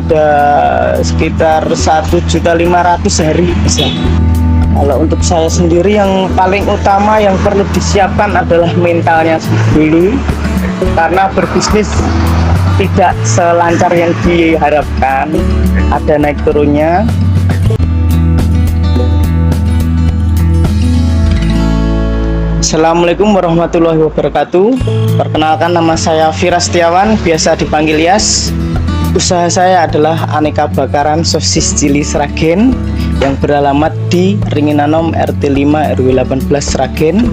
ada sekitar 1.500.000 sehari bisa. Kalau untuk saya sendiri yang paling utama yang perlu disiapkan adalah mentalnya dulu, karena berbisnis tidak selancar yang diharapkan, ada naik turunnya. Assalamualaikum warahmatullahi wabarakatuh. Perkenalkan, nama saya Fira Setiawan, biasa dipanggil Yas. Usaha saya adalah aneka bakaran sosis cili Sragen yang beralamat di Ringinanom RT 5 RW 18 Sragen.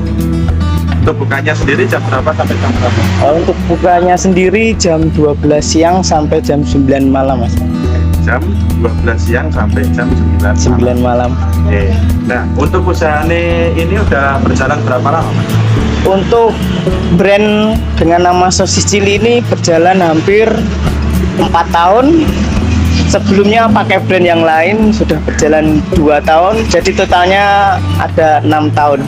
Untuk bukanya sendiri jam berapa sampai jam berapa? Untuk bukanya sendiri jam 12 siang sampai jam 9 malam, Mas. Jam 12 siang sampai jam 9 malam. Oke. Nah, untuk usaha ini udah berjalan berapa lama, Mas? Untuk brand dengan nama sosis cili ini berjalan hampir 4 tahun. Sebelumnya pakai brand yang lain sudah berjalan 2 tahun, jadi totalnya ada 6 tahun.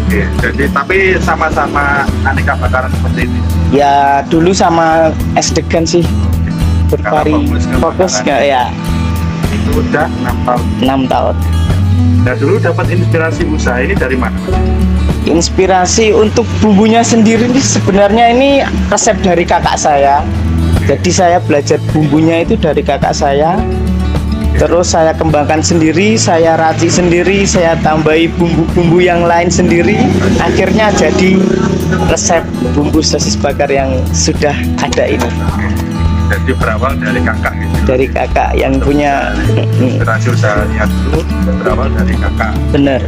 Oke, jadi tapi sama-sama aneka bakaran seperti ini. Ya dulu sama es degan sih, fokus nggak ya. Itu udah 6 tahun. 6 tahun. Nah, dulu dapat inspirasi usaha ini dari mana, Mas? Inspirasi untuk bumbunya sendiri ini sebenarnya ini resep dari kakak saya. Jadi saya belajar bumbunya itu dari kakak saya. Terus saya kembangkan sendiri, saya racik sendiri, saya tambahi bumbu-bumbu yang lain sendiri. Akhirnya jadi resep bumbu sosis bakar yang sudah ada ini. Jadi berawal dari kakak gitu. Dari kakak yang punya inspirasi usahanya dulu berawal dari kakak. Bener.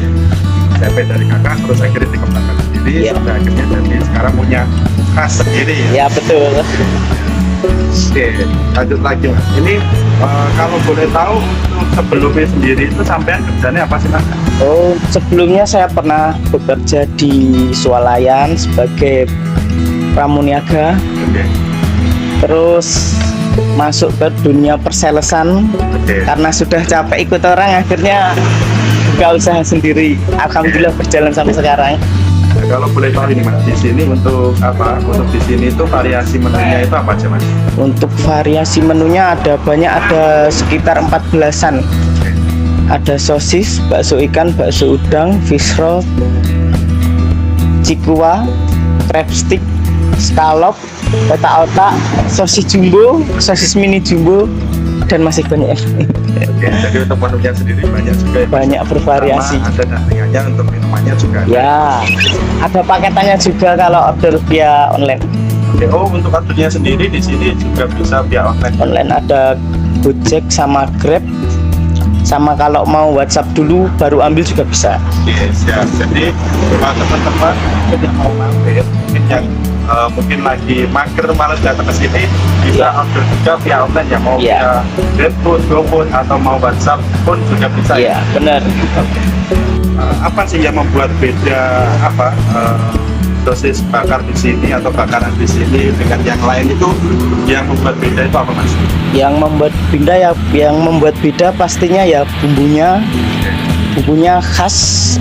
Sampai dari kakak terus akhirnya dikembangkan sendiri, Ya. sampai akhirnya jadi sekarang punya khas sendiri ya. Ya betul. Oke, lanjut lagi, Mas. Ini kalau boleh tahu untuk sebelumnya sendiri itu sampean kerjanya apa sih, Mas? Oh, sebelumnya saya pernah bekerja di swalayan sebagai pramuniaga. Oke. Terus masuk ke dunia perselesan. Oke. Karena sudah capek ikut orang, akhirnya buka usaha sendiri. Alhamdulillah berjalan sampai sekarang. Nah, kalau boleh tahu ini, Mas, di sini untuk apa? Untuk di sini itu variasi menunya itu apa aja, Mas? Untuk variasi menunya ada banyak, ada sekitar 14-an. Ada sosis, bakso ikan, bakso udang, fish roll, cikua, crab stick, scallop, otak-otak, sosis jumbo, sosis mini jumbo, dan masih banyak. Oke, jadi untuk menunya sendiri banyak juga ya, Mas? Banyak bervariasi. Sama ada daringannya, untuk minumannya juga ada. Ya, ada paketannya juga kalau order via online. Oke, oh untuk ordernya sendiri di sini juga bisa via online. Online ada Gojek sama Grab. Sama kalau mau WhatsApp dulu baru ambil juga bisa. Oke, siap. Jadi teman-teman mungkin yang mau mampir, mungkin yang mungkin lagi mager malas datang ke sini, bisa order juga via online ya, mau via GrabFood, GoFood atau mau WhatsApp pun juga bisa. Iya, benar. Oke. Apa sih yang membuat beda sosis bakar di sini atau bakaran di sini dengan yang lain itu, yang membuat beda itu apa, Mas? Yang membuat beda pastinya ya bumbunya khas,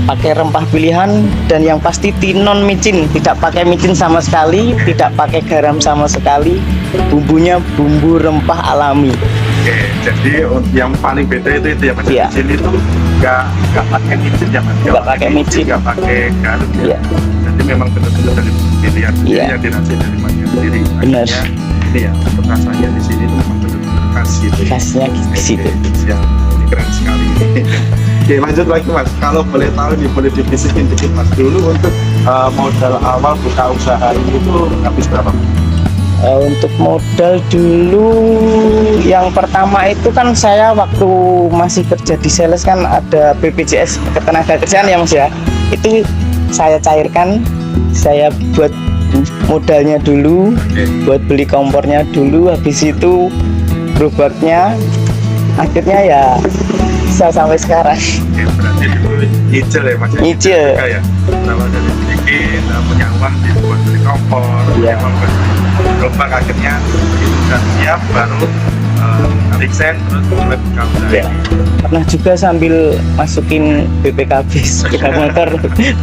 pakai rempah pilihan, dan yang pasti non micin, tidak pakai micin sama sekali, tidak pakai garam sama sekali. Bumbunya bumbu rempah alami. Oke, jadi yang paling beda itu ya, Mas. Iya. Di sini tuh nggak pakai micin ya, Mas. Nggak pakai micin. Nggak pakai garam ya. Iya. Jadi memang benar-benar dari pilihan sendiri, Iya. yang diracik dari masnya sendiri. Benar. Akhirnya, ini ya, untuk rasanya di sini tuh memang benar-benar khas gitu. Khasnya di situ. Yang keren sekali. Oke, lanjut lagi, Mas. Kalau boleh tahu nih, boleh dibisikin dikit, Mas, dulu untuk modal awal buka usaha ini tuh habis berapa? Untuk modal dulu yang pertama itu kan saya waktu masih kerja di sales kan ada BPJS Ketenagakerjaan ya, Mas ya. Itu saya cairkan, saya buat modalnya dulu, buat beli kompornya dulu, habis itu gerobaknya, akhirnya ya bisa sampai sekarang. Oke, berarti dulu nyicil ya, Mas? Nyicil. Ya, berawal dari sedikit, punya uang dibuat beli kompor, Iya. gerobak, akhirnya sudah siap, baru resign, terus mulai buka usaha. Ya. Pernah juga sambil masukin BPKB sepeda motor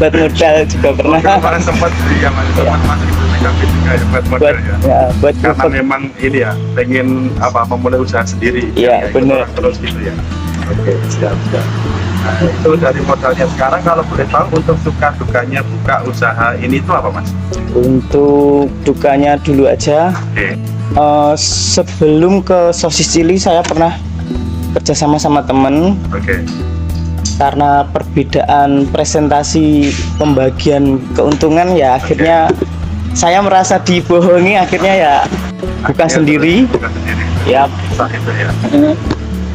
buat modal juga pernah. Kemarin sempat beli ya, Mas, sempat masuk di tapi juga ya buat modal buat ya. ya buat Karena kerupuk. memang ini ya pengen memulai usaha sendiri. Iya, ikut bener. orang terus gitu ya. Oke, siap. Nah, itu dari modalnya. Sekarang kalau boleh tahu untuk suka dukanya buka usaha ini itu apa Mas? Untuk dukanya dulu aja. Oke. Sebelum ke sosis cili saya pernah kerja sama temen. Oke. Karena perbedaan presentasi pembagian keuntungan ya akhirnya saya merasa dibohongi, akhirnya ya buka sendiri. Buka sendiri. Ya. Sah itu ya.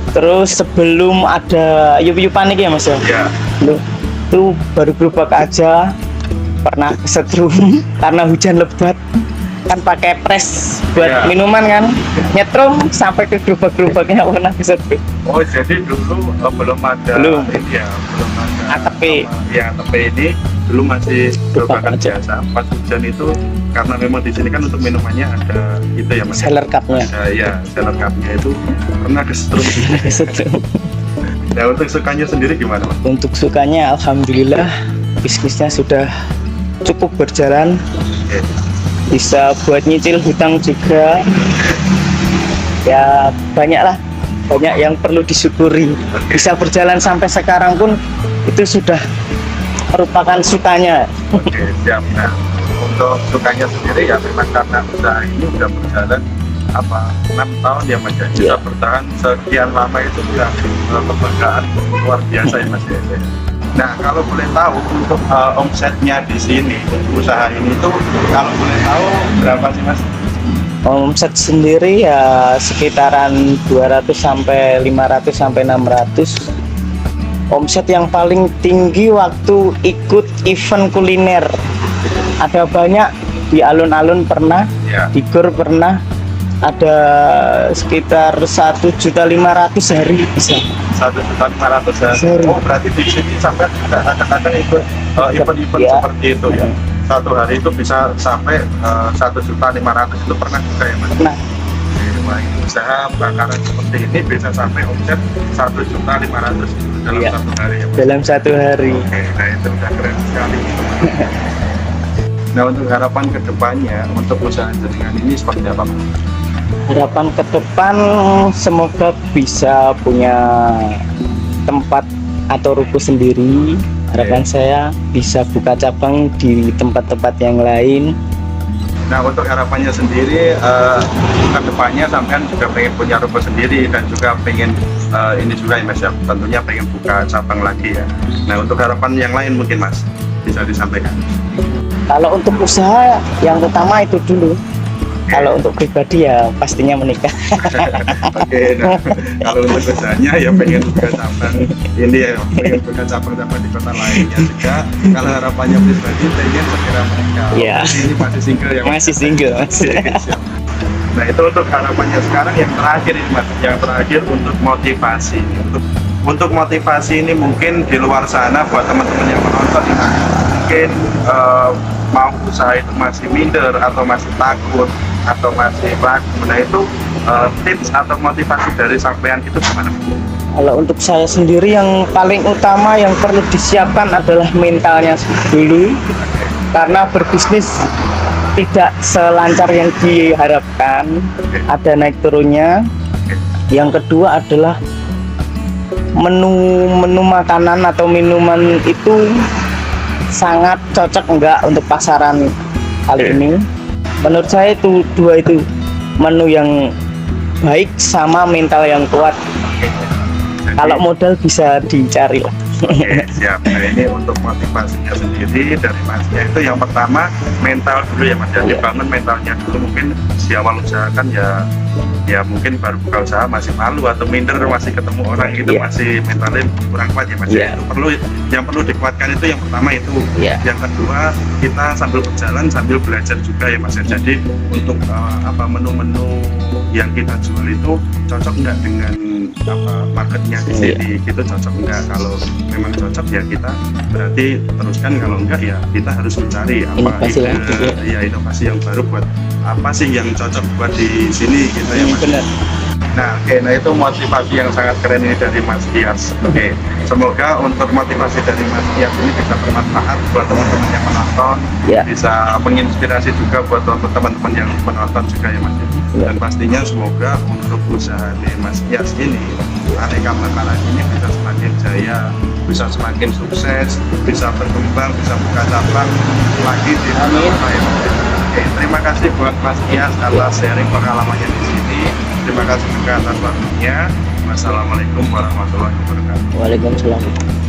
Terus sebelum ada yup-yupan ya Mas ya. Ya. Loh, itu baru gerobak aja pernah kesetrum karena hujan lebat, kan pakai pres buat Ya. minuman kan, nyetrum sampai ke gerobak-gerobaknya pernah kesetrum. Oh, jadi dulu belum ada Belum. ini ya, belum ada ATP. Ya, ATP ini dulu masih Gerobak gerobak aja. biasa. Pas hujan itu karena memang di sini kan untuk minumannya ada itu ya Mas. Seller cupnya Ada ya, seller cupnya itu pernah kesetrum. kesetrum. Nah, untuk sukanya sendiri gimana Mas? Untuk sukanya alhamdulillah bisnisnya sudah cukup berjalan, Oke. bisa buat nyicil hutang juga. Ya banyak yang perlu disyukuri. Bisa berjalan sampai sekarang pun itu sudah merupakan sukanya. Oke, siap. Nah, untuk sukanya sendiri ya memang karena usaha ini udah berjalan 6 tahun ya Mas ya. Bisa Iya. bertahan sekian lama itu ya kebanggaan luar biasa ya Mas ya. Nah, kalau boleh tahu untuk omsetnya di sini usaha ini tuh kalau boleh tahu berapa sih Mas? Omset sendiri ya sekitaran 200 sampai 500 sampai 600. Omset yang paling tinggi waktu ikut event kuliner. Ada banyak di alun-alun pernah, Ya. di GOR pernah. Ada sekitar 1.500.000 sehari bisa. 1.500.000 ya. Sehari. Oh, berarti di sini sampai kadang-kadang ikut event-event Ya. seperti itu ya. Satu hari itu bisa sampai 1.500.000 itu pernah juga ya Mas? Nah, Wah, ini usaha bakaran seperti ini bisa sampai omset 1.500.000 dalam Iya. satu hari ya Mas? dalam satu hari. Oke, nah itu udah keren sekali. Nah, untuk harapan kedepannya untuk usaha jenengan ini seperti apa Mas? Harapan ke depan semoga bisa punya tempat atau ruko sendiri. Harapan saya bisa buka cabang di tempat-tempat yang lain. Nah, untuk harapannya sendiri kedepannya sampean juga pengen punya ruko sendiri dan juga pengen ini juga ya Mas ya, tentunya pengen buka cabang lagi ya. Nah, untuk harapan yang lain mungkin Mas bisa disampaikan. Kalau untuk usaha yang utama itu dulu. Kalau untuk pribadi ya pastinya menikah. Oke, nah, kalau untuk usahanya ya pengen buka cabang ini ya, pengen buka cabang-cabang di kota lainnya juga. Kalau harapannya pribadi pengen segera menikah. Iya. Ini masih single ya Mas? Masih single, Mas. Oke, siap. Nah, itu untuk harapannya sekarang yang terakhir ini Mas, yang terakhir untuk motivasi. Untuk motivasi ini mungkin di luar sana buat teman-teman yang menonton ini mungkin mau usaha itu masih minder atau masih takut atau masih ragu. Nah, itu tips atau motivasi dari sampean itu gimana? Kalau untuk saya sendiri yang paling utama yang perlu disiapkan adalah mentalnya dulu, karena berbisnis tidak selancar yang diharapkan, ada naik turunnya. Yang kedua adalah menu makanan atau minuman itu sangat cocok enggak untuk pasaran kali ini. Menurut saya itu dua itu menu yang baik sama mental yang kuat. Kalau modal bisa dicari lah. Oke, siap. Nah, ini untuk motivasinya sendiri dari Masnya itu yang pertama mental dulu ya Mas, ya. Dibangun mentalnya dulu. Mungkin di awal usaha kan ya mungkin baru buka usaha masih malu atau minder, masih ketemu orang gitu, Iya. masih mentalnya kurang kuat ya Mas. Iya. Itu yang perlu dikuatkan itu yang pertama itu. Iya. Yang kedua kita sambil berjalan sambil belajar juga ya Mas. Jadi untuk menu-menu yang kita jual itu cocok nggak dengan marketnya di sini, gitu cocok enggak. Kalau memang cocok ya kita berarti teruskan, kalau enggak ya kita harus mencari Inovasi lagi, ya inovasi yang baru buat apa sih yang cocok buat di sini gitu ya Mas. Benar. Nah, oke, nah itu motivasi yang sangat keren ini dari Mas Dias. Oke, semoga untuk motivasi dari Mas Dias ini bisa bermanfaat buat teman-teman yang menonton, Ya. bisa menginspirasi juga buat untuk teman-teman yang menonton juga ya Mas. Ya. Dan pastinya semoga untuk usaha dari Mas Dias ini, aneka makanan ini bisa semakin jaya, bisa semakin sukses, bisa berkembang, bisa buka cabang lagi di Amin. lain. Oke, terima kasih buat Mas Dias atas sharing pengalamannya di sini. Terima kasih juga atas waktunya. Wassalamualaikum warahmatullahi wabarakatuh. Waalaikumsalam.